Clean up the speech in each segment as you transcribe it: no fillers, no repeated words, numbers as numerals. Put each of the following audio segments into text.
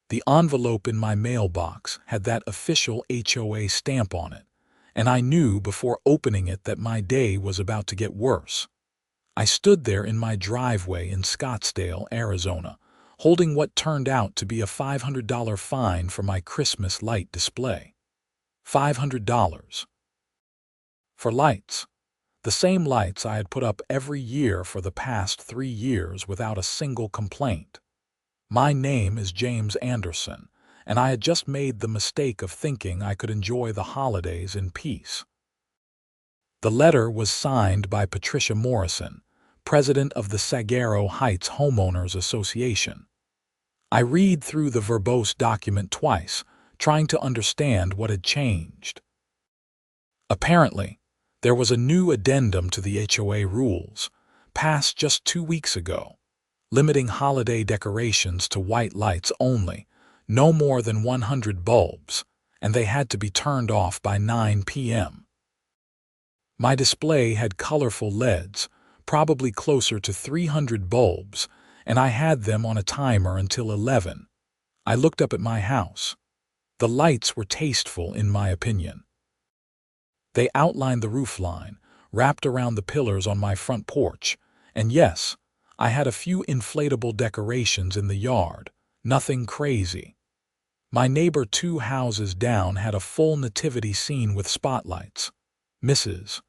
The envelope in my mailbox had that official HOA stamp on it, and I knew before opening it that my day was about to get worse. I stood there in my driveway in Scottsdale, Arizona, holding what turned out to be a $500 fine for my Christmas light display. $500. For lights. The same lights I had put up every year for the past 3 years without a single complaint. My name is James Anderson, and I had just made the mistake of thinking I could enjoy the holidays in peace. The letter was signed by Patricia Morrison, president of the Saguaro Heights Homeowners Association. I read through the verbose document twice, trying to understand what had changed. Apparently, there was a new addendum to the HOA rules, passed just 2 weeks ago, limiting holiday decorations to white lights only, no more than 100 bulbs, and they had to be turned off by 9 p.m. My display had colorful LEDs, probably closer to 300 bulbs, and I had them on a timer until 11. I looked up at my house. The lights were tasteful, in my opinion. They outlined the roofline, wrapped around the pillars on my front porch, and yes, I had a few inflatable decorations in the yard, nothing crazy. My neighbor 2 houses down had a full nativity scene with spotlights. Mrs.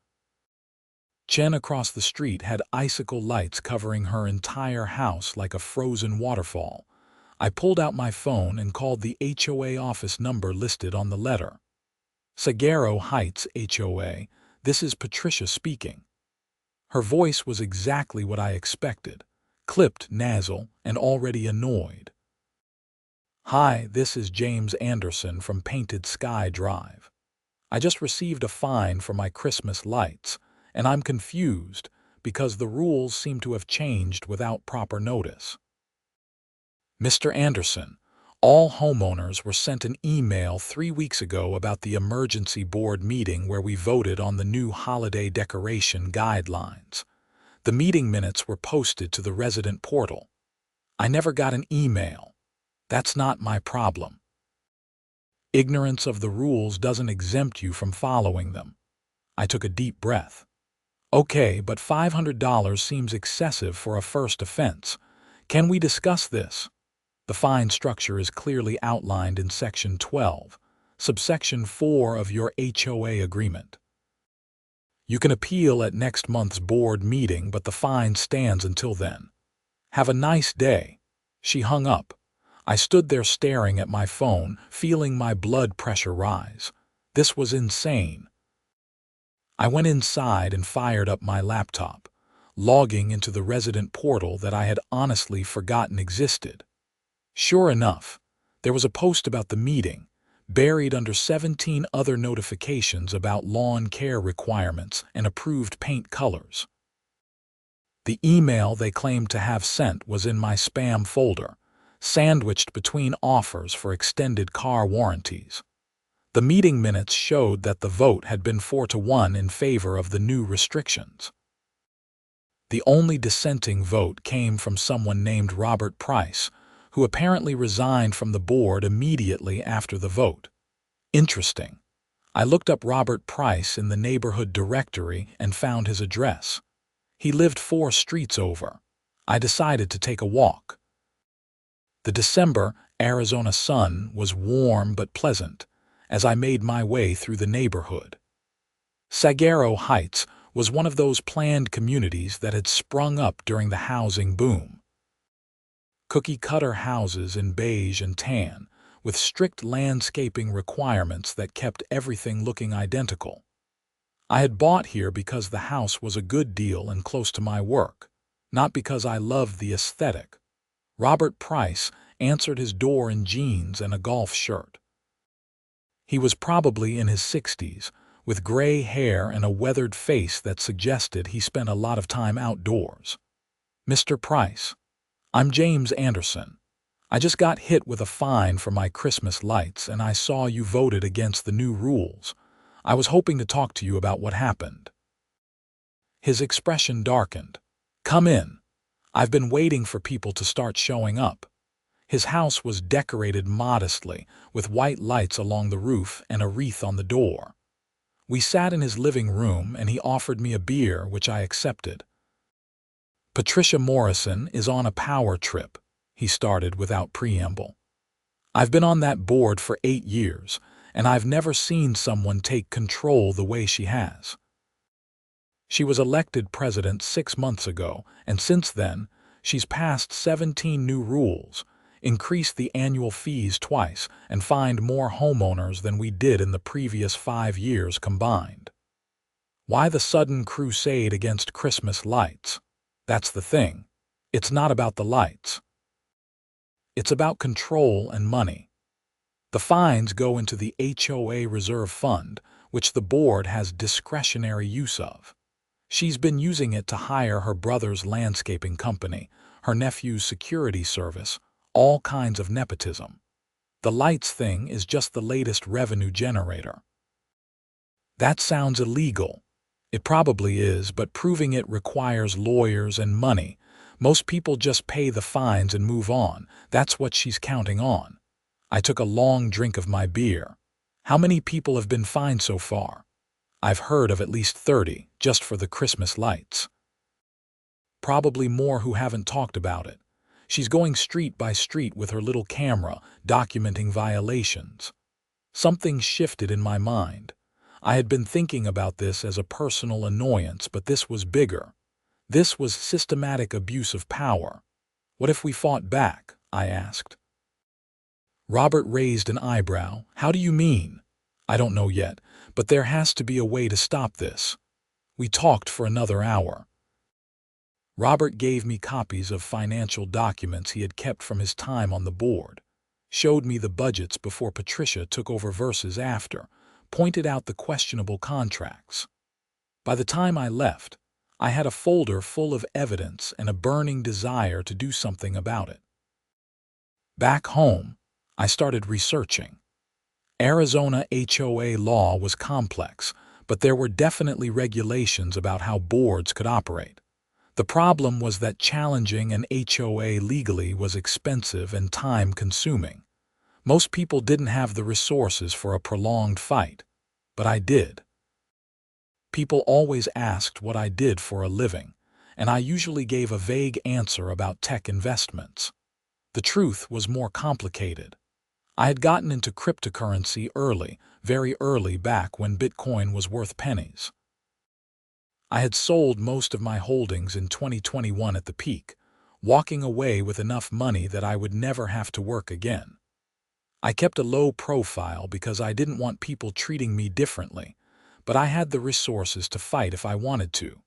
Chen across the street had icicle lights covering her entire house like a frozen waterfall. I pulled out my phone and called the HOA office number listed on the letter. Saguaro Heights HOA, this is Patricia speaking. Her voice was exactly what I expected, clipped, nasal, and already annoyed. Hi, this is James Anderson from Painted Sky Drive. I just received a fine for my Christmas lights, and I'm confused because the rules seem to have changed without proper notice. Mr. Anderson, all homeowners were sent an email 3 weeks ago about the emergency board meeting where we voted on the new holiday decoration guidelines. The meeting minutes were posted to the resident portal. I never got an email. That's not my problem. Ignorance of the rules doesn't exempt you from following them. I took a deep breath. Okay, but $500 seems excessive for a first offense. Can we discuss this? The fine structure is clearly outlined in Section 12, subsection 4 of your HOA agreement. You can appeal at next month's board meeting, but the fine stands until then. Have a nice day. She hung up. I stood there staring at my phone, feeling my blood pressure rise. This was insane. I went inside and fired up my laptop, logging into the resident portal that I had honestly forgotten existed. Sure enough, there was a post about the meeting, buried under 17 other notifications about lawn care requirements and approved paint colors. The email they claimed to have sent was in my spam folder, sandwiched between offers for extended car warranties. The meeting minutes showed that the vote had been 4-1 in favor of the new restrictions. The only dissenting vote came from someone named Robert Price, who apparently resigned from the board immediately after the vote. Interesting. I looked up Robert Price in the neighborhood directory and found his address. He lived 4 streets over. I decided to take a walk. The December Arizona sun was warm but pleasant as I made my way through the neighborhood. Saguaro Heights was one of those planned communities that had sprung up during the housing boom. Cookie-cutter houses in beige and tan, with strict landscaping requirements that kept everything looking identical. I had bought here because the house was a good deal and close to my work, not because I loved the aesthetic. Robert Price answered his door in jeans and a golf shirt. He was probably in his 60s, with gray hair and a weathered face that suggested he spent a lot of time outdoors. Mr. Price, I'm James Anderson. I just got hit with a fine for my Christmas lights and I saw you voted against the new rules. I was hoping to talk to you about what happened. His expression darkened. Come in. I've been waiting for people to start showing up. His house was decorated modestly, with white lights along the roof and a wreath on the door. We sat in his living room and he offered me a beer, which I accepted. "Patricia Morrison is on a power trip," he started without preamble. "I've been on that board for 8 years, and I've never seen someone take control the way she has. She was elected president 6 months ago, and since then, she's passed 17 new rules, increased the annual fees twice, and fined more homeowners than we did in the previous 5 years combined. Why the sudden crusade against Christmas lights? That's the thing. It's not about the lights. It's about control and money. The fines go into the HOA reserve fund, which the board has discretionary use of. She's been using it to hire her brother's landscaping company, her nephew's security service, all kinds of nepotism. The lights thing is just the latest revenue generator." "That sounds illegal." "It probably is, but proving it requires lawyers and money. Most people just pay the fines and move on. That's what she's counting on." I took a long drink of my beer. "How many people have been fined so far?" "I've heard of at least 30, just for the Christmas lights." "Probably more who haven't talked about it. She's going street by street with her little camera, documenting violations." Something shifted in my mind. I had been thinking about this as a personal annoyance, but this was bigger. This was systematic abuse of power. "What if we fought back?" I asked. Robert raised an eyebrow. "How do you mean?" "I don't know yet, but there has to be a way to stop this." We talked for another hour. Robert gave me copies of financial documents he had kept from his time on the board, showed me the budgets before Patricia took over versus after, pointed out the questionable contracts. By the time I left, I had a folder full of evidence and a burning desire to do something about it. Back home, I started researching. Arizona HOA law was complex, but there were definitely regulations about how boards could operate. The problem was that challenging an HOA legally was expensive and time-consuming. Most people didn't have the resources for a prolonged fight, but I did. People always asked what I did for a living, and I usually gave a vague answer about tech investments. The truth was more complicated. I had gotten into cryptocurrency early, very early, back when Bitcoin was worth pennies. I had sold most of my holdings in 2021 at the peak, walking away with enough money that I would never have to work again. I kept a low profile because I didn't want people treating me differently, but I had the resources to fight if I wanted to.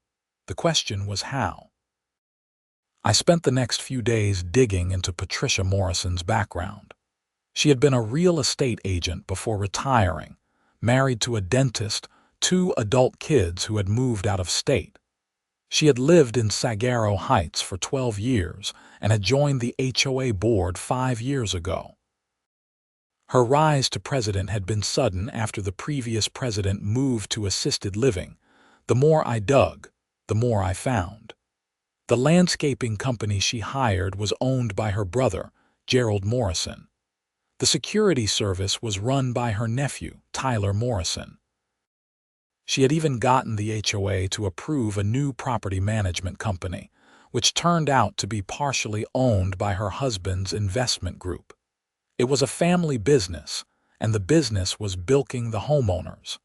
The question was how. I spent the next few days digging into Patricia Morrison's background. She had been a real estate agent before retiring, married to a dentist, 2 adult kids who had moved out of state. She had lived in Saguaro Heights for 12 years and had joined the HOA board 5 years ago. Her rise to president had been sudden after the previous president moved to assisted living. The more I dug, the more I found. The landscaping company she hired was owned by her brother, Gerald Morrison. The security service was run by her nephew, Tyler Morrison. She had even gotten the HOA to approve a new property management company, which turned out to be partially owned by her husband's investment group. It was a family business, and the business was bilking the homeowners.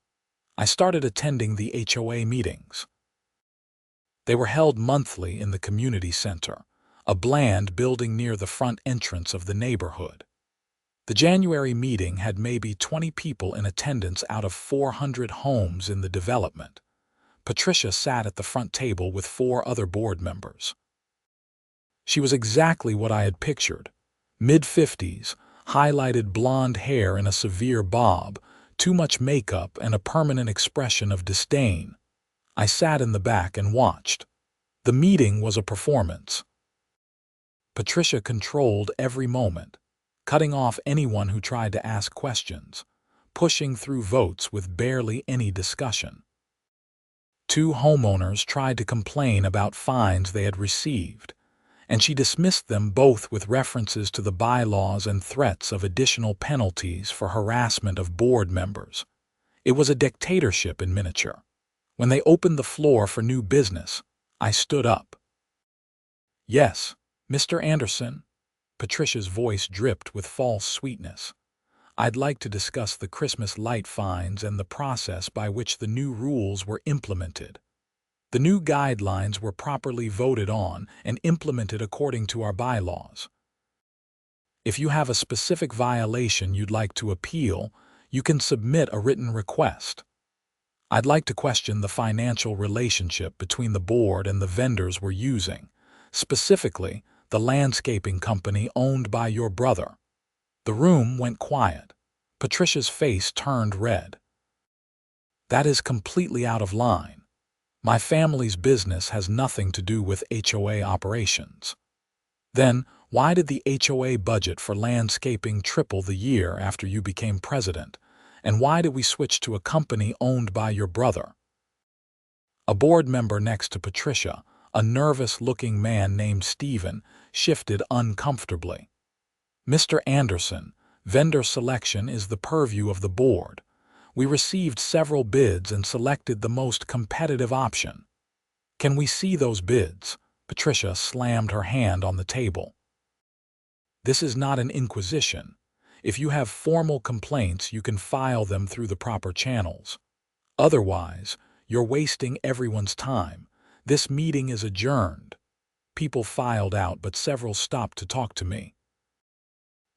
I started attending the HOA meetings. They were held monthly in the community center, a bland building near the front entrance of the neighborhood. The January meeting had maybe 20 people in attendance out of 400 homes in the development. Patricia sat at the front table with 4 other board members. She was exactly what I had pictured. Mid-50s, highlighted blonde hair in a severe bob, too much makeup, and a permanent expression of disdain. I sat in the back and watched. The meeting was a performance. Patricia controlled every moment, cutting off anyone who tried to ask questions, pushing through votes with barely any discussion. 2 homeowners tried to complain about fines they had received, and she dismissed them both with references to the bylaws and threats of additional penalties for harassment of board members. It was a dictatorship in miniature. When they opened the floor for new business, I stood up. "Yes, Mr. Anderson." Patricia's voice dripped with false sweetness. "I'd like to discuss the Christmas light fines and the process by which the new rules were implemented. The new guidelines were properly voted on and implemented according to our bylaws. If you have a specific violation you'd like to appeal, you can submit a written request. I'd like to question the financial relationship between the board and the vendors we're using, specifically the landscaping company owned by your brother." The room went quiet. Patricia's face turned red. "That is completely out of line. My family's business has nothing to do with HOA operations." "Then, why did the HOA budget for landscaping triple the year after you became president? And why did we switch to a company owned by your brother?" A board member next to Patricia, a nervous-looking man named Stephen, shifted uncomfortably. "Mr. Anderson, vendor selection is the purview of the board. We received several bids and selected the most competitive option." "Can we see those bids?" Patricia slammed her hand on the table. "This is not an inquisition. If you have formal complaints, you can file them through the proper channels. Otherwise, you're wasting everyone's time. This meeting is adjourned." People filed out, but several stopped to talk to me.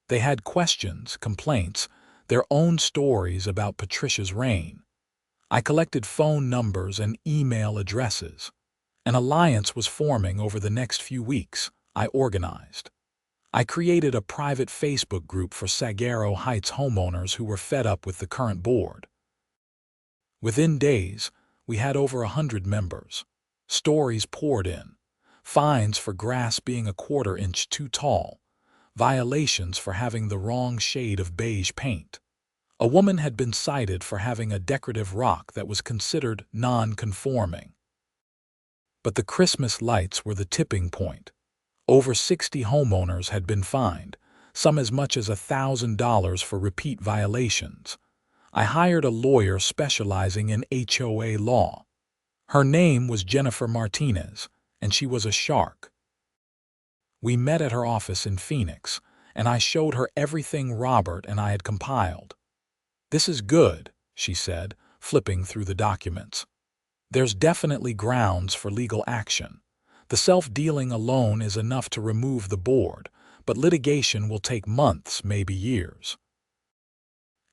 They had questions, complaints, their own stories about Patricia's reign. I collected phone numbers and email addresses. An alliance was forming over the next few weeks. I organized. I created a private Facebook group for Saguaro Heights homeowners who were fed up with the current board. Within days, we had over 100 members. Stories poured in. Fines for grass being a quarter-inch too tall. Violations for having the wrong shade of beige paint. A woman had been cited for having a decorative rock that was considered non-conforming. But the Christmas lights were the tipping point. Over 60 homeowners had been fined, some as much as $1,000 for repeat violations. I hired a lawyer specializing in HOA law. Her name was Jennifer Martinez, and she was a shark. We met at her office in Phoenix, and I showed her everything Robert and I had compiled. "This is good," she said, flipping through the documents. "There's definitely grounds for legal action. The self-dealing alone is enough to remove the board, but litigation will take months, maybe years.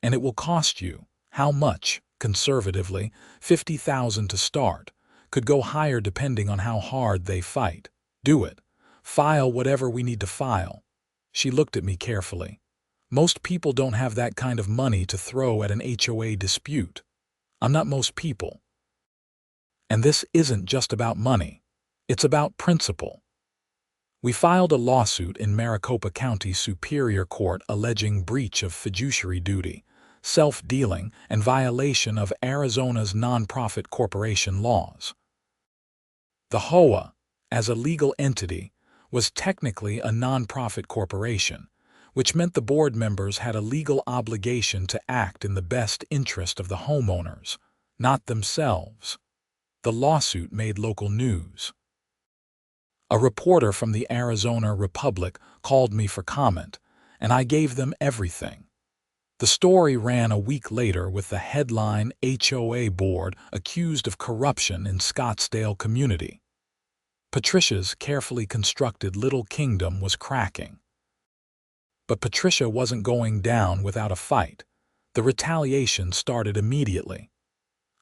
And it will cost you, how much? Conservatively, $50,000 to start. Could go higher depending on how hard they fight. Do it. File whatever we need to file." She looked at me carefully. "Most people don't have that kind of money to throw at an HOA dispute. I'm not most people. And this isn't just about money. It's about principle." We filed a lawsuit in Maricopa County Superior Court alleging breach of fiduciary duty, self-dealing, and violation of Arizona's nonprofit corporation laws. The HOA, as a legal entity, was technically a nonprofit corporation, which meant the board members had a legal obligation to act in the best interest of the homeowners, not themselves. The lawsuit made local news. A reporter from the Arizona Republic called me for comment, and I gave them everything. The story ran a week later with the headline "HOA Board Accused of Corruption in Scottsdale Community." Patricia's carefully constructed little kingdom was cracking. But Patricia wasn't going down without a fight. The retaliation started immediately.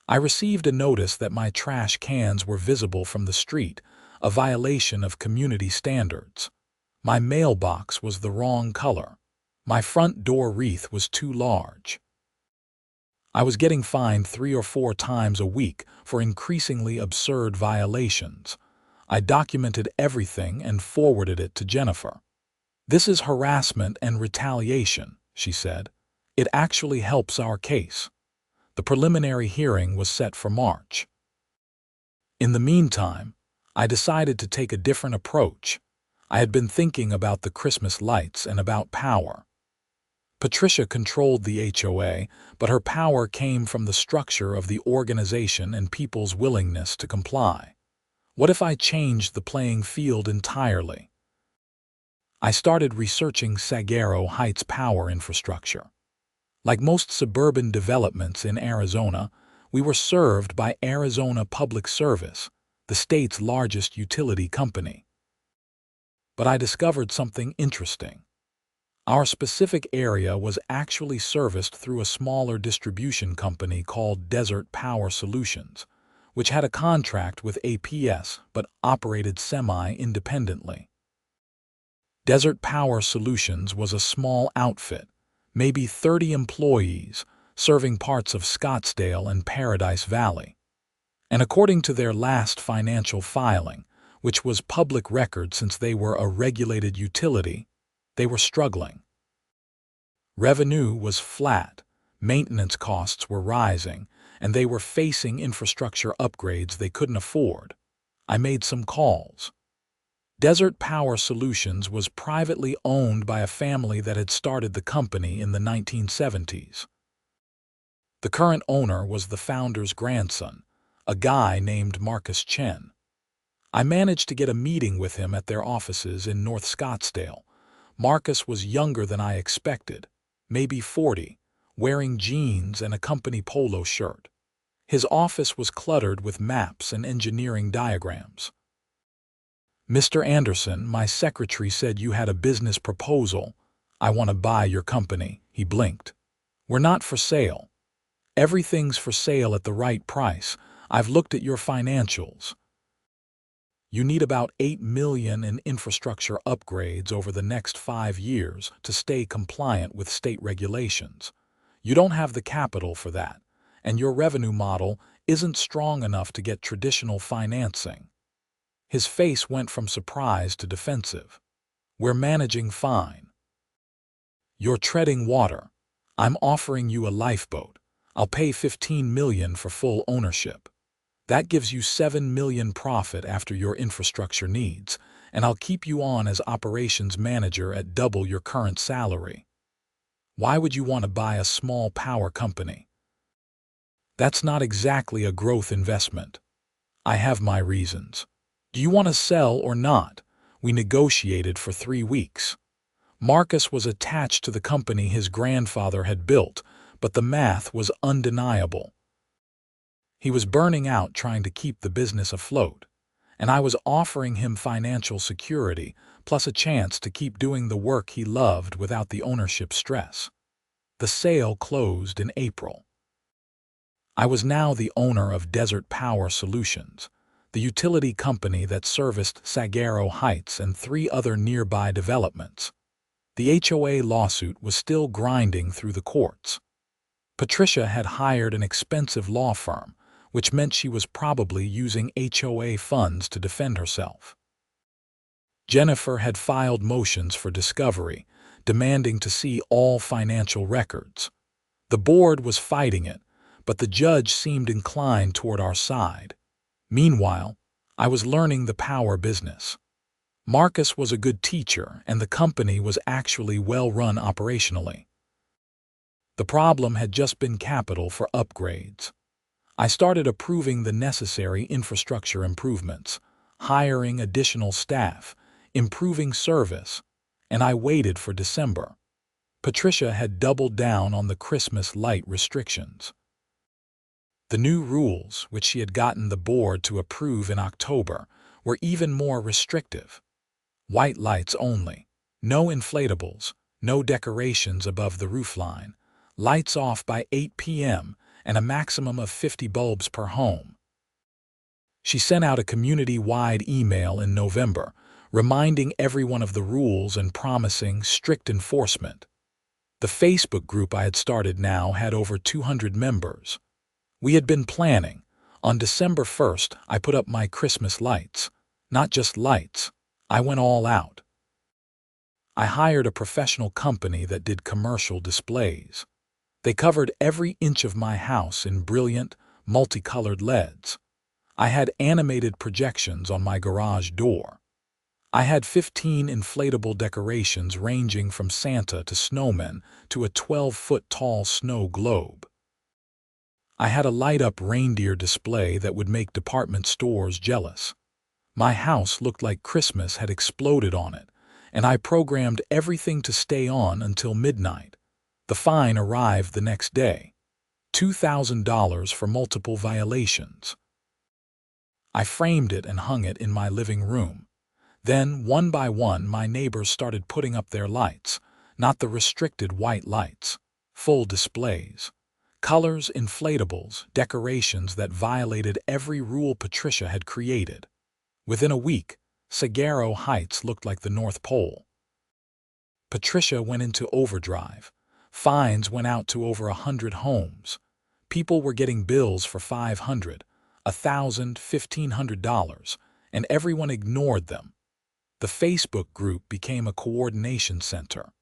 I received a notice that my trash cans were visible from the street, a violation of community standards. My mailbox was the wrong color. My front door wreath was too large. I was getting fined 3 or 4 times a week for increasingly absurd violations. I documented everything and forwarded it to Jennifer. "This is harassment and retaliation," she said. "It actually helps our case." The preliminary hearing was set for March. In the meantime, I decided to take a different approach. I had been thinking about the Christmas lights and about power. Patricia controlled the HOA, but her power came from the structure of the organization and people's willingness to comply. What if I changed the playing field entirely? I started researching Saguaro Heights' power infrastructure. Like most suburban developments in Arizona, we were served by Arizona Public Service, the state's largest utility company. But I discovered something interesting. Our specific area was actually serviced through a smaller distribution company called Desert Power Solutions, which had a contract with APS but operated semi-independently. Desert Power Solutions was a small outfit, maybe 30 employees, serving parts of Scottsdale and Paradise Valley. And according to their last financial filing, which was public record since they were a regulated utility, they were struggling. Revenue was flat, maintenance costs were rising, and they were facing infrastructure upgrades they couldn't afford. I made some calls. Desert Power Solutions was privately owned by a family that had started the company in the 1970s. The current owner was the founder's grandson, a guy named Marcus Chen. I managed to get a meeting with him at their offices in North Scottsdale. Marcus was younger than I expected, maybe 40, wearing jeans and a company polo shirt. His office was cluttered with maps and engineering diagrams. "Mr. Anderson, my secretary said you had a business proposal. I want to buy your company," he blinked. "We're not for sale. Everything's for sale at the right price. I've looked at your financials. You need about $8 million in infrastructure upgrades over the next 5 years to stay compliant with state regulations. You don't have the capital for that, and your revenue model isn't strong enough to get traditional financing." His face went from surprise to defensive. "We're managing fine." "You're treading water. I'm offering you a lifeboat. I'll pay $15 million for full ownership. That gives you $7 million profit after your infrastructure needs, and I'll keep you on as operations manager at double your current salary." Why would you want to buy a small power company? That's not exactly a growth investment. I have my reasons. Do you want to sell or not? We negotiated for 3 weeks. Marcus was attached to the company his grandfather had built, but the math was undeniable. He was burning out trying to keep the business afloat, and I was offering him financial security, plus a chance to keep doing the work he loved without the ownership stress. The sale closed in April. I was now the owner of Desert Power Solutions, the utility company that serviced Saguaro Heights and 3 other nearby developments. The HOA lawsuit was still grinding through the courts. Patricia had hired an expensive law firm, which meant she was probably using HOA funds to defend herself. Jennifer had filed motions for discovery, demanding to see all financial records. The board was fighting it, but the judge seemed inclined toward our side. Meanwhile, I was learning the power business. Marcus was a good teacher, and the company was actually well run operationally. The problem had just been capital for upgrades. I started approving the necessary infrastructure improvements, hiring additional staff, improving service, and I waited for December. Patricia had doubled down on the Christmas light restrictions. The new rules, which she had gotten the board to approve in October, were even more restrictive. White lights only, no inflatables, no decorations above the roofline, lights off by 8 p.m., and a maximum of 50 bulbs per home. She sent out a community-wide email in November, reminding everyone of the rules and promising strict enforcement. The Facebook group I had started now had over 200 members. We had been planning. On December 1st, I put up my Christmas lights. Not just lights. I went all out. I hired a professional company that did commercial displays. They covered every inch of my house in brilliant, multicolored LEDs. I had animated projections on my garage door. I had 15 inflatable decorations ranging from Santa to snowmen to a 12-foot-tall snow globe. I had a light-up reindeer display that would make department stores jealous. My house looked like Christmas had exploded on it, and I programmed everything to stay on until midnight. The fine arrived the next day. $2,000 for multiple violations. I framed it and hung it in my living room. Then, one by one, my neighbors started putting up their lights, not the restricted white lights, full displays. Colors, inflatables, decorations that violated every rule Patricia had created. Within a week, Sagaro Heights looked like the North Pole. Patricia went into overdrive. Fines went out to over 100 homes. People were getting bills for $500, $1,000, $1,500, and everyone ignored them. The Facebook group became a coordination center.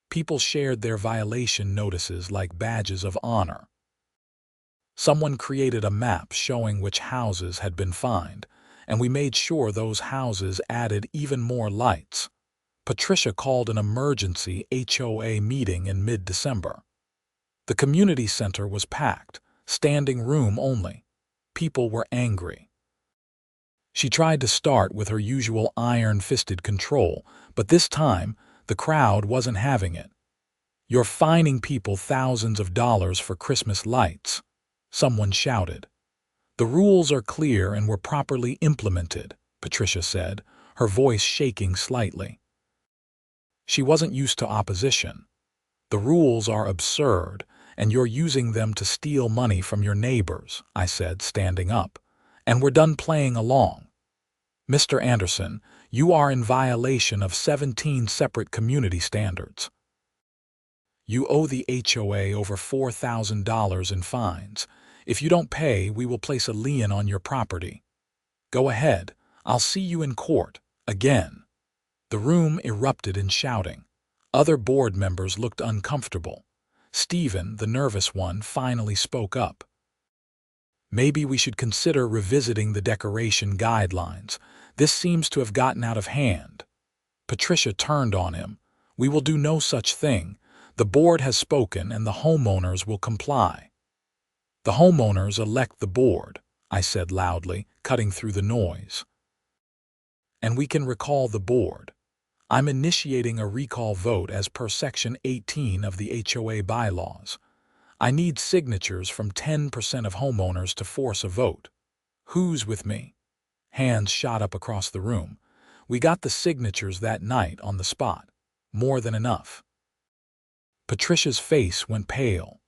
People shared their violation notices like badges of honor. Someone created a map showing which houses had been fined, and we made sure those houses added even more lights. Patricia called an emergency HOA meeting in mid-December. The community center was packed, standing room only. People were angry. She tried to start with her usual iron-fisted control, but this time, the crowd wasn't having it. "You're fining people thousands of dollars for Christmas lights," someone shouted. "The rules are clear and were properly implemented," Patricia said, her voice shaking slightly. She wasn't used to opposition. "The rules are absurd, and you're using them to steal money from your neighbors," I said, standing up. "And we're done playing along. Mr. Anderson, you are in violation of 17 separate community standards. You owe the HOA over $4,000 in fines. If you don't pay, we will place a lien on your property. Go ahead, I'll see you in court, again." The room erupted in shouting. Other board members looked uncomfortable. Stephen, the nervous one, finally spoke up. "Maybe we should consider revisiting the decoration guidelines. This seems to have gotten out of hand." Patricia turned on him. "We will do no such thing. The board has spoken and the homeowners will comply." "The homeowners elect the board," I said loudly, cutting through the noise. "And we can recall the board. I'm initiating a recall vote as per Section 18 of the HOA bylaws. I need signatures from 10% of homeowners to force a vote. Who's with me?" Hands shot up across the room. We got the signatures that night on the spot. More than enough. Patricia's face went pale.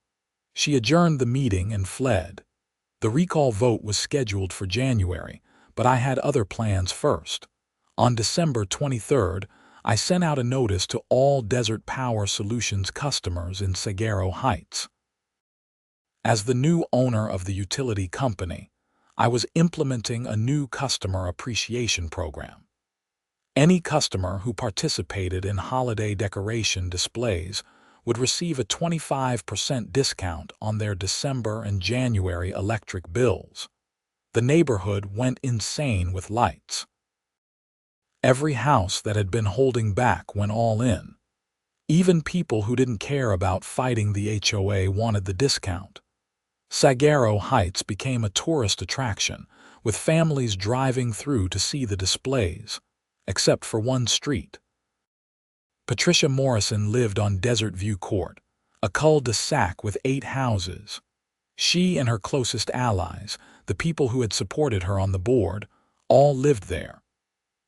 She adjourned the meeting and fled. The recall vote was scheduled for January, but I had other plans first. On December 23rd, I sent out a notice to all Desert Power Solutions customers in Sagaro Heights. As the new owner of the utility company, I was implementing a new customer appreciation program. Any customer who participated in holiday decoration displays would receive a 25% discount on their December and January electric bills. The neighborhood went insane with lights. Every house that had been holding back went all in. Even people who didn't care about fighting the HOA wanted the discount. Sagaro Heights became a tourist attraction, with families driving through to see the displays, except for one street. Patricia Morrison lived on Desert View Court, a cul-de-sac with 8 houses. She and her closest allies, the people who had supported her on the board, all lived there.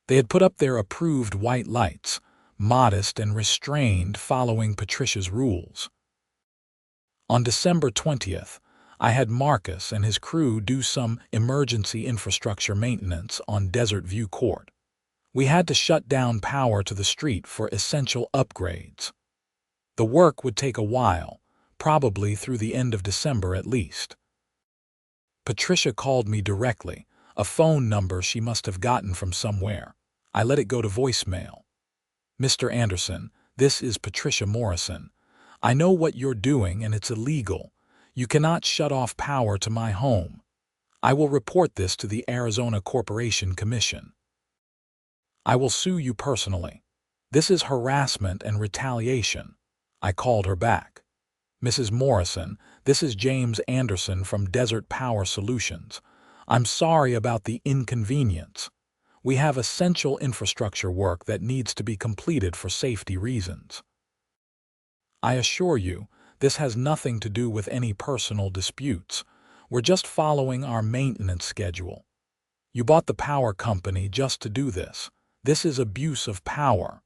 They had put up their approved white lights, modest and restrained, following Patricia's rules. On December 20th, I had Marcus and his crew do some emergency infrastructure maintenance on Desert View Court. We had to shut down power to the street for essential upgrades. The work would take a while, probably through the end of December at least. Patricia called me directly, a phone number she must have gotten from somewhere. I let it go to voicemail. "Mr. Anderson, this is Patricia Morrison. I know what you're doing and it's illegal. You cannot shut off power to my home. I will report this to the Arizona Corporation Commission." I will sue you personally. This is harassment and retaliation." I called her back. "Mrs. Morrison, this is James Anderson from Desert Power Solutions. I'm sorry about the inconvenience. We have essential infrastructure work that needs to be completed for safety reasons. I assure you, this has nothing to do with any personal disputes. We're just following our maintenance schedule. You bought the power company just to do this. This is abuse of power.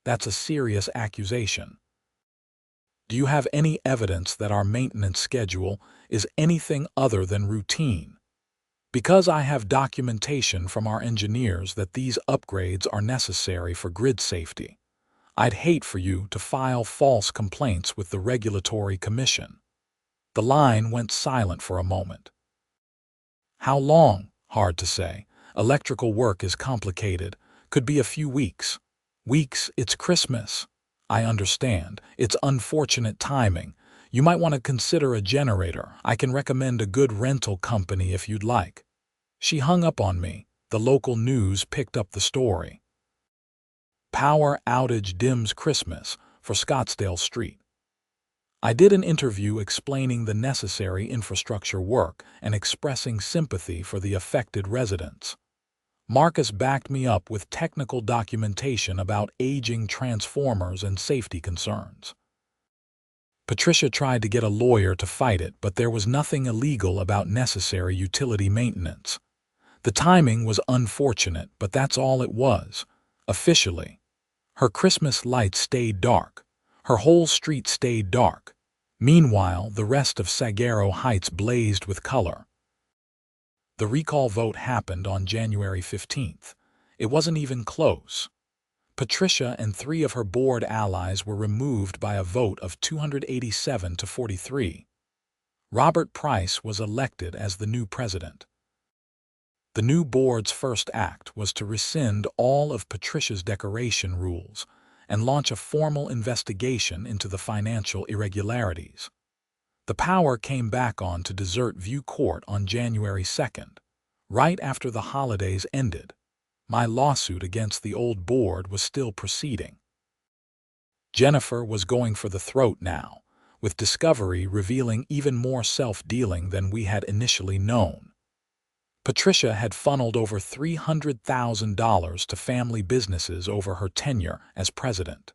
That's a serious accusation. Do you have any evidence that our maintenance schedule is anything other than routine? Because I have documentation from our engineers that these upgrades are necessary for grid safety, I'd hate for you to file false complaints with the Regulatory Commission." The line went silent for a moment. "How long? Hard to say. Electrical work is complicated. Could be a few weeks." "Weeks? It's Christmas." "I understand. It's unfortunate timing. You might want to consider a generator. I can recommend a good rental company if you'd like." She hung up on me. The local news picked up the story. "Power outage dims Christmas for Scottsdale Street." I did an interview explaining the necessary infrastructure work and expressing sympathy for the affected residents. Marcus backed me up with technical documentation about aging transformers and safety concerns. Patricia tried to get a lawyer to fight it, but there was nothing illegal about necessary utility maintenance. The timing was unfortunate, but that's all it was, officially. Her Christmas lights stayed dark. Her whole street stayed dark. Meanwhile, the rest of Saguaro Heights blazed with color. The recall vote happened on January 15th. It wasn't even close. Patricia and 3 of her board allies were removed by a vote of 287 to 43. Robert Price was elected as the new president. The new board's first act was to rescind all of Patricia's decoration rules and launch a formal investigation into the financial irregularities. The power came back on to Desert View Court on January 2nd, right after the holidays ended. My lawsuit against the old board was still proceeding. Jennifer was going for the throat now, with discovery revealing even more self-dealing than we had initially known. Patricia had funneled over $300,000 to family businesses over her tenure as president.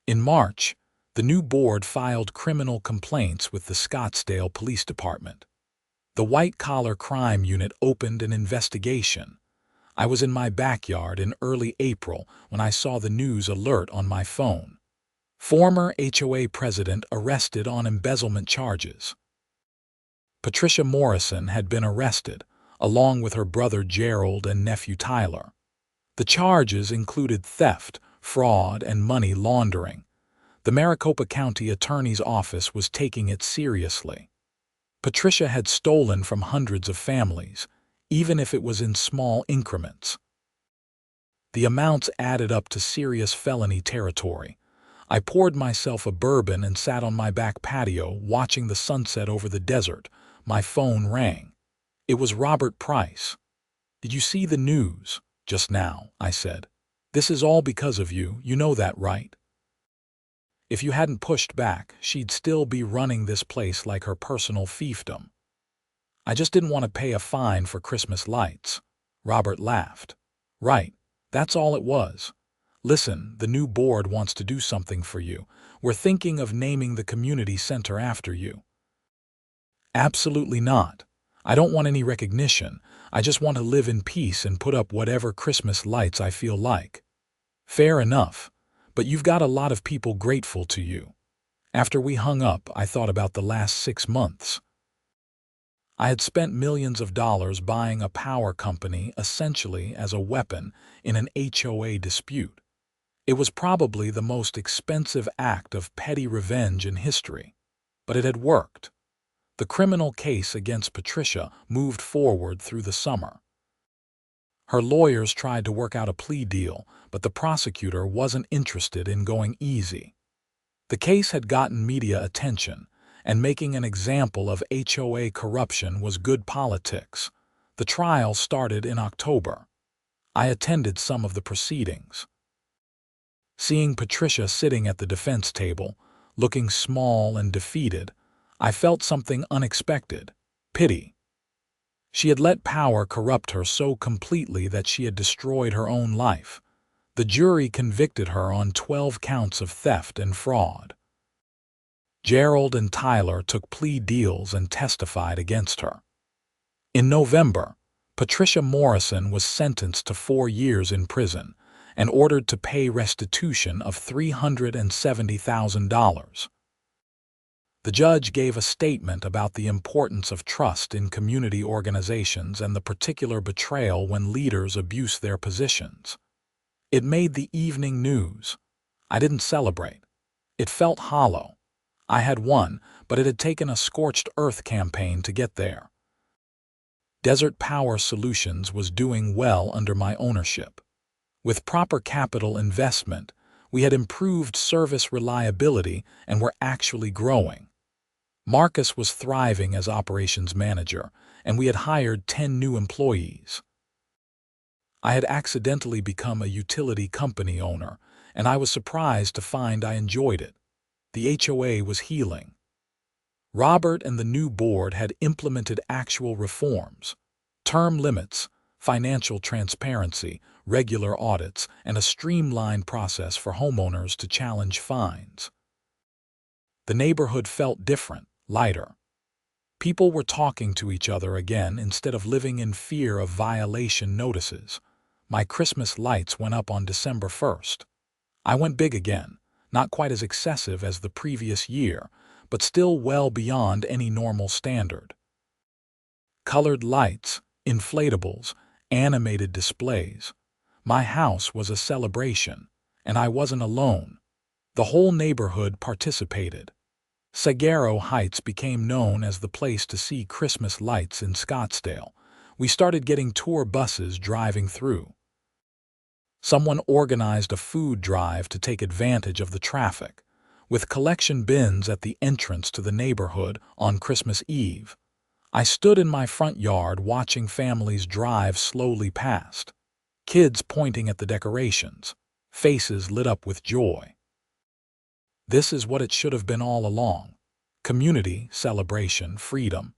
In March, the new board filed criminal complaints with the Scottsdale Police Department. The white-collar crime unit opened an investigation. I was in my backyard in early April when I saw the news alert on my phone. Former HOA president arrested on embezzlement charges. Patricia Morrison had been arrested, along with her brother Gerald and nephew Tyler. The charges included theft, fraud, and money laundering. The Maricopa County Attorney's Office was taking it seriously. Patricia had stolen from hundreds of families, even if it was in small increments. The amounts added up to serious felony territory. I poured myself a bourbon and sat on my back patio watching the sunset over the desert. My phone rang. It was Robert Price. "Did you see the news just now?" I said. "This is all because of you. You know that, right? If you hadn't pushed back, she'd still be running this place like her personal fiefdom." "I just didn't want to pay a fine for Christmas lights." Robert laughed. "Right, that's all it was. Listen, the new board wants to do something for you. We're thinking of naming the community center after you." "Absolutely not. I don't want any recognition. I just want to live in peace and put up whatever Christmas lights I feel like." "Fair enough, but you've got a lot of people grateful to you." After we hung up, I thought about the last 6 months. I had spent millions of dollars buying a power company essentially as a weapon in an HOA dispute. It was probably the most expensive act of petty revenge in history, but it had worked. The criminal case against Patricia moved forward through the summer. Her lawyers tried to work out a plea deal, but the prosecutor wasn't interested in going easy. The case had gotten media attention, and making an example of HOA corruption was good politics. The trial started in October. I attended some of the proceedings. Seeing Patricia sitting at the defense table, looking small and defeated, I felt something unexpected: pity. She had let power corrupt her so completely that she had destroyed her own life. The jury convicted her on 12 counts of theft and fraud. Gerald and Tyler took plea deals and testified against her. In November, Patricia Morrison was sentenced to 4 years in prison and ordered to pay restitution of $370,000. The judge gave a statement about the importance of trust in community organizations and the particular betrayal when leaders abuse their positions. It made the evening news. I didn't celebrate. It felt hollow. I had won, but it had taken a scorched earth campaign to get there. Desert Power Solutions was doing well under my ownership. With proper capital investment, we had improved service reliability and were actually growing. Marcus was thriving as operations manager, and we had hired 10 new employees. I had accidentally become a utility company owner, and I was surprised to find I enjoyed it. The HOA was healing. Robert and the new board had implemented actual reforms: term limits, financial transparency, regular audits, and a streamlined process for homeowners to challenge fines. The neighborhood felt different, lighter. People were talking to each other again instead of living in fear of violation notices. My Christmas lights went up on December 1st. I went big again, not quite as excessive as the previous year, but still well beyond any normal standard. Colored lights, inflatables, animated displays. My house was a celebration, and I wasn't alone. The whole neighborhood participated. Saguaro Heights became known as the place to see Christmas lights in Scottsdale. We started getting tour buses driving through. Someone organized a food drive to take advantage of the traffic, with collection bins at the entrance to the neighborhood on Christmas Eve. I stood in my front yard watching families drive slowly past, kids pointing at the decorations, faces lit up with joy. This is what it should have been all along: community, celebration, freedom.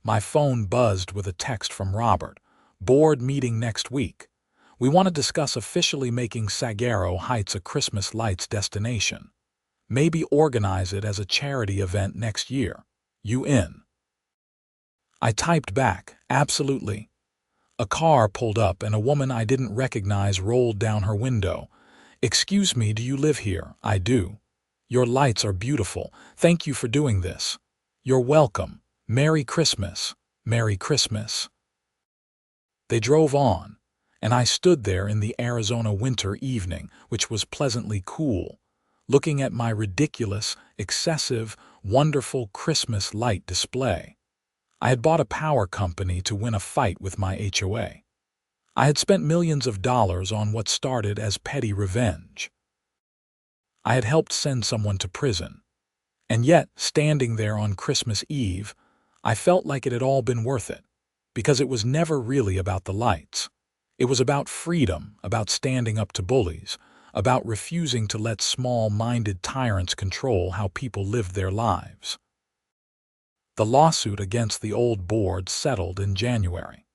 My phone buzzed with a text from Robert. Board meeting next week. We want to discuss officially making Saguaro Heights a Christmas lights destination. Maybe organize it as a charity event next year. You in? I typed back, absolutely. A car pulled up and a woman I didn't recognize rolled down her window. Excuse me, do you live here? I do. Your lights are beautiful. Thank you for doing this. You're welcome. Merry Christmas. Merry Christmas. They drove on, and I stood there in the Arizona winter evening, which was pleasantly cool, looking at my ridiculous, excessive, wonderful Christmas light display. I had bought a power company to win a fight with my HOA. I had spent millions of dollars on what started as petty revenge. I had helped send someone to prison. And yet, standing there on Christmas Eve, I felt like it had all been worth it, because it was never really about the lights. It was about freedom, about standing up to bullies, about refusing to let small-minded tyrants control how people lived their lives. The lawsuit against the old board settled in January.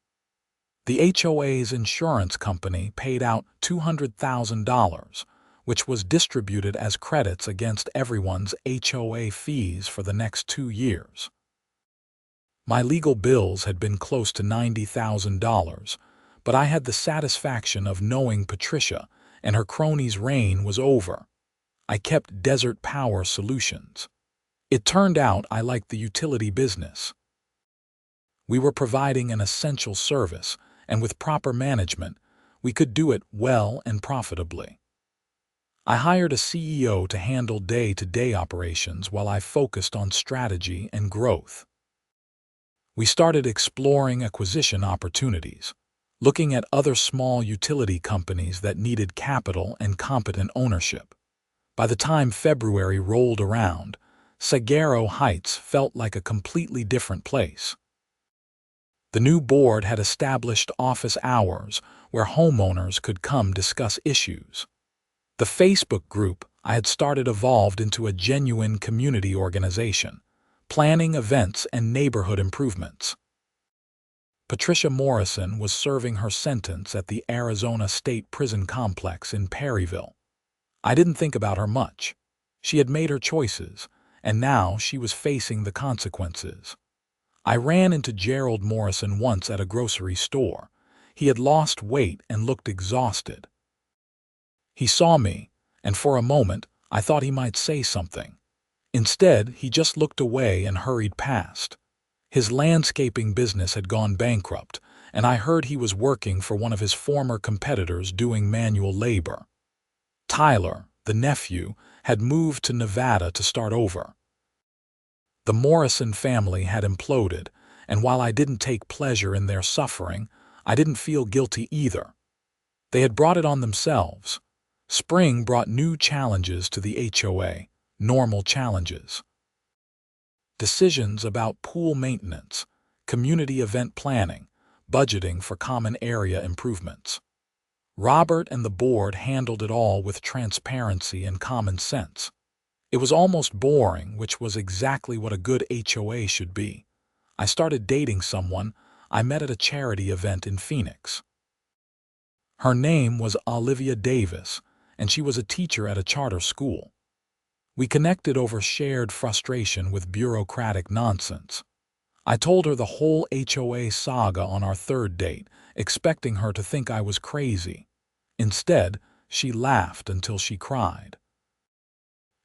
The HOA's insurance company paid out $200,000, which was distributed as credits against everyone's HOA fees for the next 2 years. My legal bills had been close to $90,000, but I had the satisfaction of knowing Patricia and her cronies' reign was over. I kept Desert Power Solutions. It turned out I liked the utility business. We were providing an essential service, and with proper management, we could do it well and profitably. I hired a CEO to handle day-to-day operations while I focused on strategy and growth. We started exploring acquisition opportunities, looking at other small utility companies that needed capital and competent ownership. By the time February rolled around, Saguaro Heights felt like a completely different place. The new board had established office hours where homeowners could come discuss issues. The Facebook group I had started evolved into a genuine community organization, planning events and neighborhood improvements. Patricia Morrison was serving her sentence at the Arizona State Prison Complex in Perryville. I didn't think about her much. She had made her choices, and now she was facing the consequences. I ran into Gerald Morrison once at a grocery store. He had lost weight and looked exhausted. He saw me, and for a moment I thought he might say something. Instead, he just looked away and hurried past. His landscaping business had gone bankrupt, and I heard he was working for one of his former competitors doing manual labor. Tyler, the nephew, had moved to Nevada to start over. The Morrison family had imploded, and while I didn't take pleasure in their suffering, I didn't feel guilty either. They had brought it on themselves. Spring brought new challenges to the HOA, normal challenges. Decisions about pool maintenance, community event planning, budgeting for common area improvements. Robert and the board handled it all with transparency and common sense. It was almost boring, which was exactly what a good HOA should be. I started dating someone I met at a charity event in Phoenix. Her name was Olivia Davis, and she was a teacher at a charter school. We connected over shared frustration with bureaucratic nonsense. I told her the whole HOA saga on our third date, expecting her to think I was crazy. Instead, she laughed until she cried.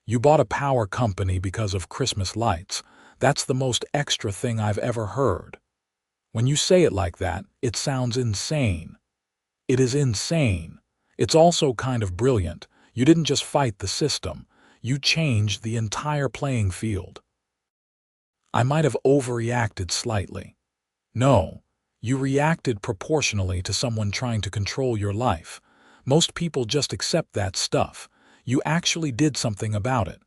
"You bought a power company because of Christmas lights. That's the most extra thing I've ever heard. When you say it like that, it sounds insane." It is insane. It's also kind of brilliant. You didn't just fight the system. You changed the entire playing field. I might have overreacted slightly. No, you reacted proportionally to someone trying to control your life. Most people just accept that stuff. You actually did something about it.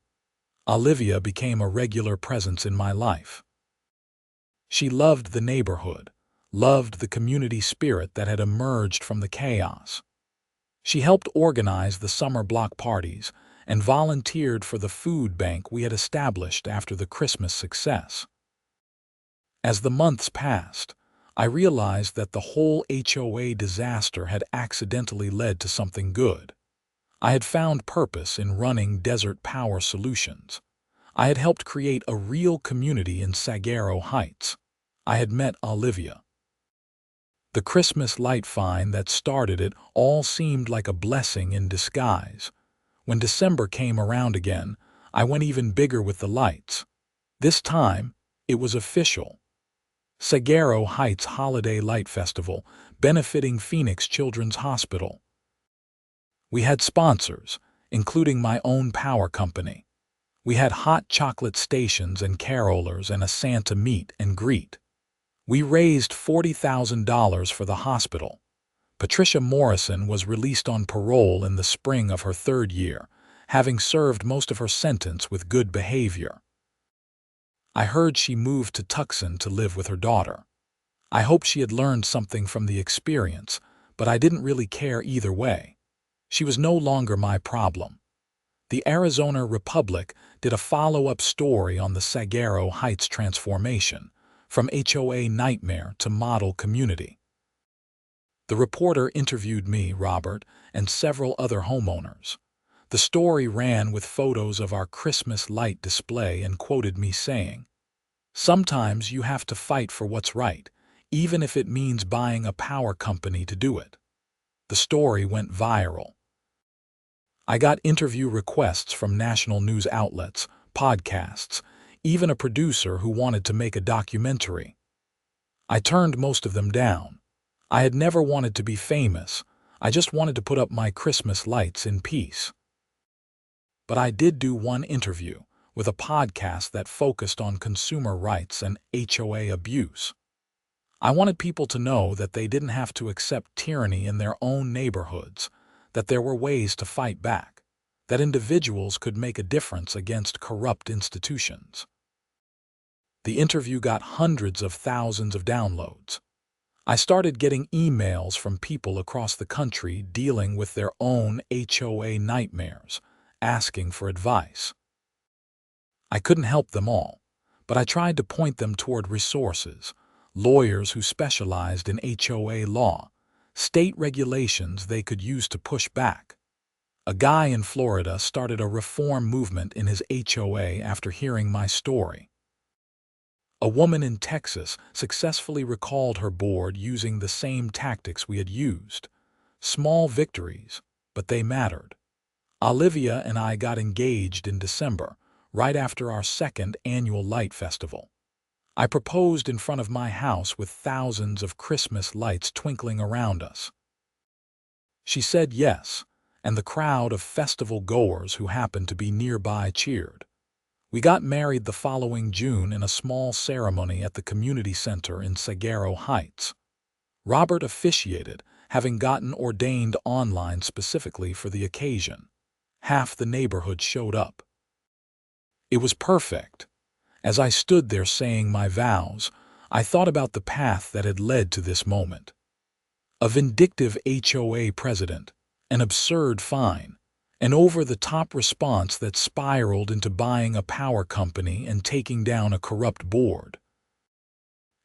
Olivia became a regular presence in my life. She loved the neighborhood, loved the community spirit that had emerged from the chaos. She helped organize the summer block parties and volunteered for the food bank we had established after the Christmas success. As the months passed, I realized that the whole HOA disaster had accidentally led to something good. I had found purpose in running Desert Power Solutions. I had helped create a real community in Saguaro Heights. I had met Olivia. The Christmas light find that started it all seemed like a blessing in disguise. When December came around again, I went even bigger with the lights. This time, it was official. Saguaro Heights Holiday Light Festival, benefiting Phoenix Children's Hospital. We had sponsors, including my own power company. We had hot chocolate stations and carolers and a Santa meet and greet. We raised $40,000 for the hospital. Patricia Morrison was released on parole in the spring of her third year, having served most of her sentence with good behavior. I heard she moved to Tucson to live with her daughter. I hoped she had learned something from the experience, but I didn't really care either way. She was no longer my problem. The Arizona Republic did a follow-up story on the Saguaro Heights transformation, from HOA nightmare to model community. The reporter interviewed me, Robert, and several other homeowners. The story ran with photos of our Christmas light display and quoted me saying, "Sometimes you have to fight for what's right, even if it means buying a power company to do it." The story went viral. I got interview requests from national news outlets, podcasts, even a producer who wanted to make a documentary. I turned most of them down. I had never wanted to be famous. I just wanted to put up my Christmas lights in peace. But I did do one interview with a podcast that focused on consumer rights and HOA abuse. I wanted people to know that they didn't have to accept tyranny in their own neighborhoods, that there were ways to fight back, that individuals could make a difference against corrupt institutions. The interview got hundreds of thousands of downloads. I started getting emails from people across the country dealing with their own HOA nightmares, asking for advice. I couldn't help them all, but I tried to point them toward resources, lawyers who specialized in HOA law, state regulations they could use to push back. A guy in Florida started a reform movement in his HOA after hearing my story. A woman in Texas successfully recalled her board using the same tactics we had used. Small victories, but they mattered. Olivia and I got engaged in December, right after our second annual light festival. I proposed in front of my house with thousands of Christmas lights twinkling around us. She said yes, and the crowd of festival goers who happened to be nearby cheered. We got married the following June in a small ceremony at the community center in Saguaro Heights. Robert officiated, having gotten ordained online specifically for the occasion. Half the neighborhood showed up. It was perfect. As I stood there saying my vows, I thought about the path that had led to this moment. A vindictive HOA president, an absurd fine, an over-the-top response that spiraled into buying a power company and taking down a corrupt board.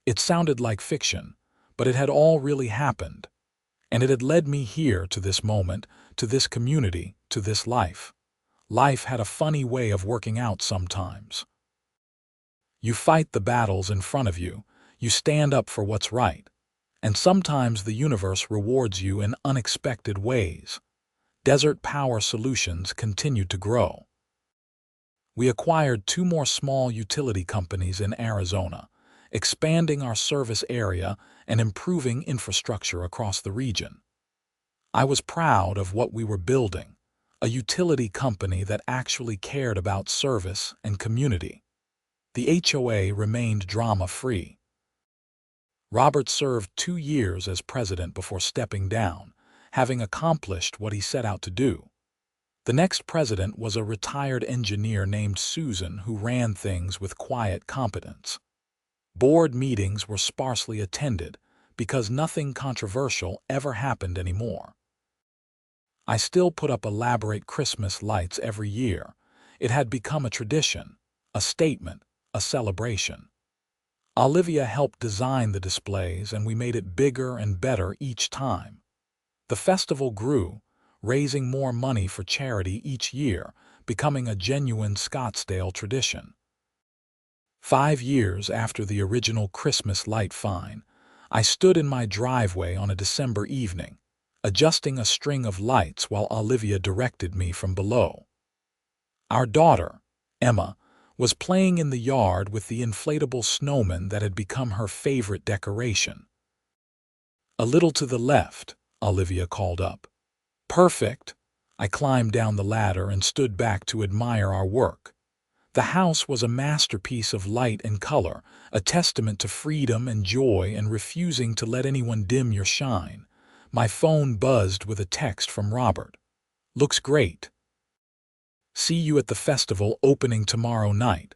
It sounded like fiction, but it had all really happened, and it had led me here to this moment, to this community, to this life. Life had a funny way of working out sometimes. You fight the battles in front of you, you stand up for what's right, and sometimes the universe rewards you in unexpected ways. Desert Power Solutions continued to grow. We acquired 2 more small utility companies in Arizona, expanding our service area and improving infrastructure across the region. I was proud of what we were building, a utility company that actually cared about service and community. The HOA remained drama-free. Robert served 2 years as president before stepping down, having accomplished what he set out to do. The next president was a retired engineer named Susan who ran things with quiet competence. Board meetings were sparsely attended because nothing controversial ever happened anymore. I still put up elaborate Christmas lights every year. It had become a tradition, a statement, a celebration. Olivia helped design the displays and we made it bigger and better each time. The festival grew, raising more money for charity each year, becoming a genuine Scottsdale tradition. 5 years after the original Christmas light fine, I stood in my driveway on a December evening, adjusting a string of lights while Olivia directed me from below. Our daughter, Emma, was playing in the yard with the inflatable snowman that had become her favorite decoration. "A little to the left," Olivia called up. "Perfect." I climbed down the ladder and stood back to admire our work. The house was a masterpiece of light and color, a testament to freedom and joy and refusing to let anyone dim your shine. My phone buzzed with a text from Robert. "Looks great. See you at the festival opening tomorrow night."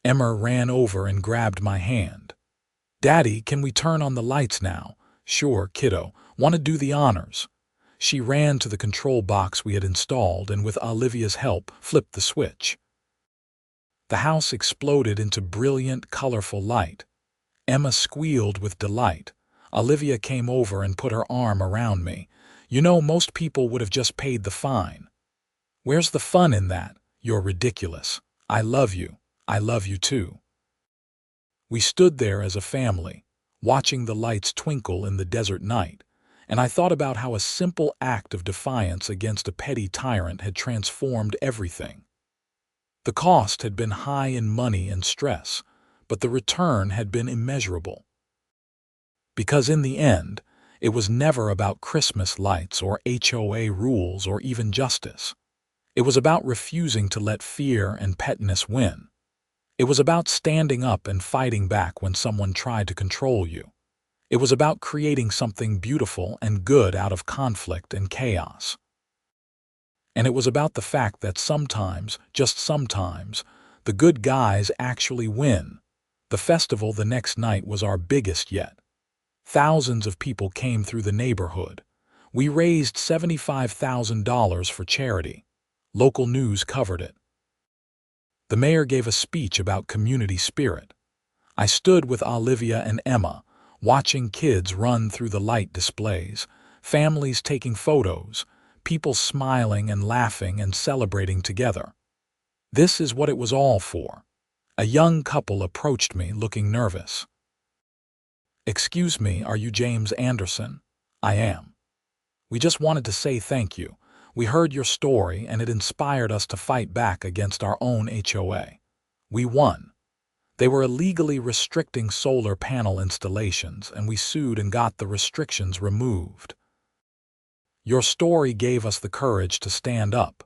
Emma ran over and grabbed my hand. "Daddy, can we turn on the lights now?" "Sure, kiddo. Want to do the honors?" She ran to the control box we had installed and with Olivia's help flipped the switch. The house exploded into brilliant, colorful light. Emma squealed with delight. Olivia came over and put her arm around me. "You know, most people would have just paid the fine." "Where's the fun in that? You're ridiculous. I love you. I love you too." We stood there as a family, watching the lights twinkle in the desert night, and I thought about how a simple act of defiance against a petty tyrant had transformed everything. The cost had been high in money and stress, but the return had been immeasurable. Because in the end, it was never about Christmas lights or HOA rules or even justice. It was about refusing to let fear and pettiness win. It was about standing up and fighting back when someone tried to control you. It was about creating something beautiful and good out of conflict and chaos. And it was about the fact that sometimes, just sometimes, the good guys actually win. The festival the next night was our biggest yet. Thousands of people came through the neighborhood. We raised $75,000 for charity. Local news covered it. The mayor gave a speech about community spirit. I stood with Olivia and Emma, watching kids run through the light displays, families taking photos, people smiling and laughing and celebrating together. This is what it was all for. A young couple approached me looking nervous. "Excuse me, are you James Anderson?" "I am. We just wanted to say thank you. We heard your story and it inspired us to fight back against our own HOA. We won. They were illegally restricting solar panel installations and we sued and got the restrictions removed. Your story gave us the courage to stand up."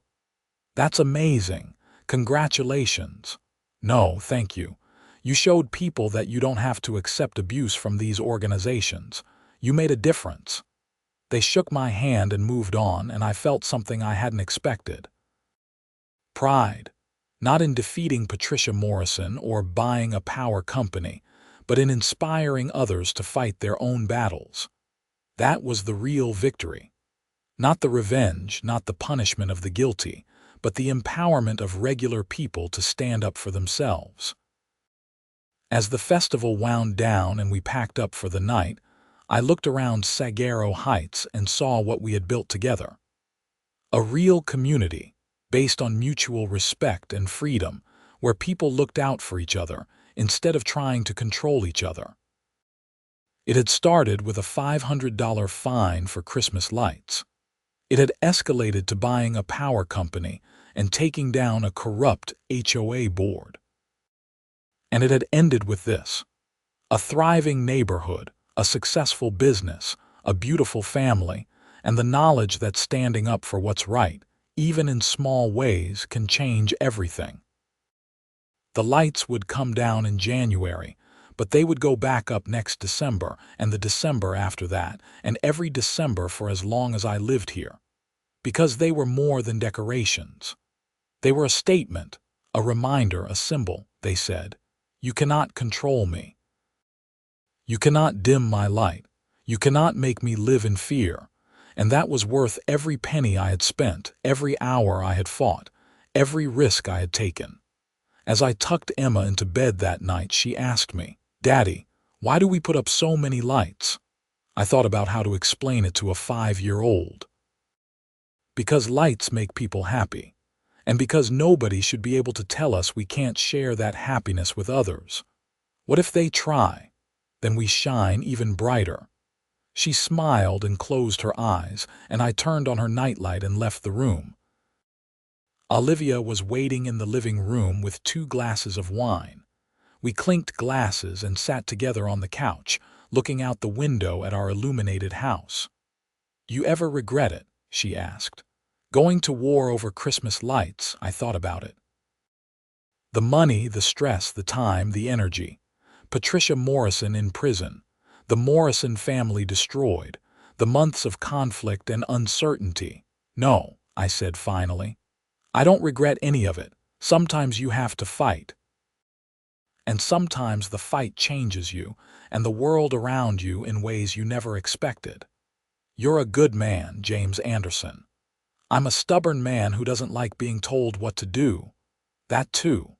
"That's amazing. Congratulations." "No, thank you. You showed people that you don't have to accept abuse from these organizations. You made a difference." They shook my hand and moved on, and I felt something I hadn't expected. Pride. Not in defeating Patricia Morrison or buying a power company, but in inspiring others to fight their own battles. That was the real victory. Not the revenge, not the punishment of the guilty, but the empowerment of regular people to stand up for themselves. As the festival wound down and we packed up for the night, I looked around Saguaro Heights and saw what we had built together. A real community, based on mutual respect and freedom, where people looked out for each other instead of trying to control each other. It had started with a $500 fine for Christmas lights. It had escalated to buying a power company and taking down a corrupt HOA board. And it had ended with this: a thriving neighborhood, a successful business, a beautiful family, and the knowledge that standing up for what's right, even in small ways, can change everything. The lights would come down in January, but they would go back up next December and the December after that, and every December for as long as I lived here. Because they were more than decorations. They were a statement, a reminder, a symbol, they said. You cannot control me. You cannot dim my light. You cannot make me live in fear. And that was worth every penny I had spent, every hour I had fought, every risk I had taken. As I tucked Emma into bed that night, she asked me, "Daddy, why do we put up so many lights?" I thought about how to explain it to a 5-year-old. Because lights make people happy. And because nobody should be able to tell us we can't share that happiness with others. What if they try? Then we shine even brighter. She smiled and closed her eyes, and I turned on her nightlight and left the room. Olivia was waiting in the living room with 2 glasses of wine. We clinked glasses and sat together on the couch, looking out the window at our illuminated house. "You ever regret it?" she asked. "Going to war over Christmas lights?" I thought about it. The money, the stress, the time, the energy. Patricia Morrison in prison. The Morrison family destroyed. The months of conflict and uncertainty. "No," I said finally. "I don't regret any of it. Sometimes you have to fight. And sometimes the fight changes you and the world around you in ways you never expected. You're a good man, James Anderson. I'm a stubborn man who doesn't like being told what to do. That too."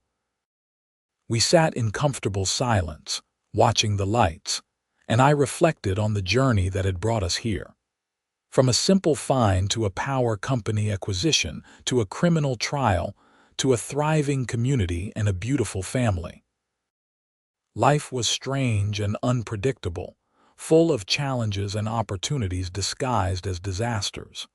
We sat in comfortable silence, watching the lights, and I reflected on the journey that had brought us here. From a simple fine to a power company acquisition, to a criminal trial, to a thriving community and a beautiful family. Life was strange and unpredictable, full of challenges and opportunities disguised as disasters.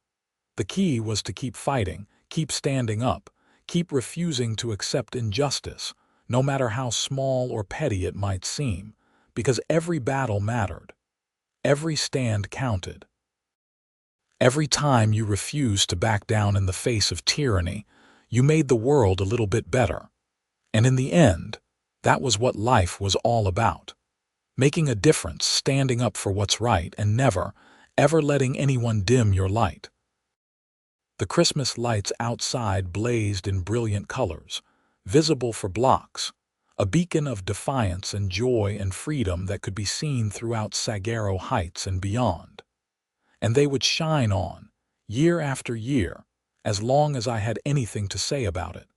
The key was to keep fighting, keep standing up, keep refusing to accept injustice, no matter how small or petty it might seem, because every battle mattered. Every stand counted. Every time you refused to back down in the face of tyranny, you made the world a little bit better. And in the end, that was what life was all about. Making a difference, standing up for what's right, and never, ever letting anyone dim your light. The Christmas lights outside blazed in brilliant colors, visible for blocks. a beacon of defiance and joy and freedom that could be seen throughout Saguaro Heights and beyond. And they would shine on, year after year, as long as I had anything to say about it.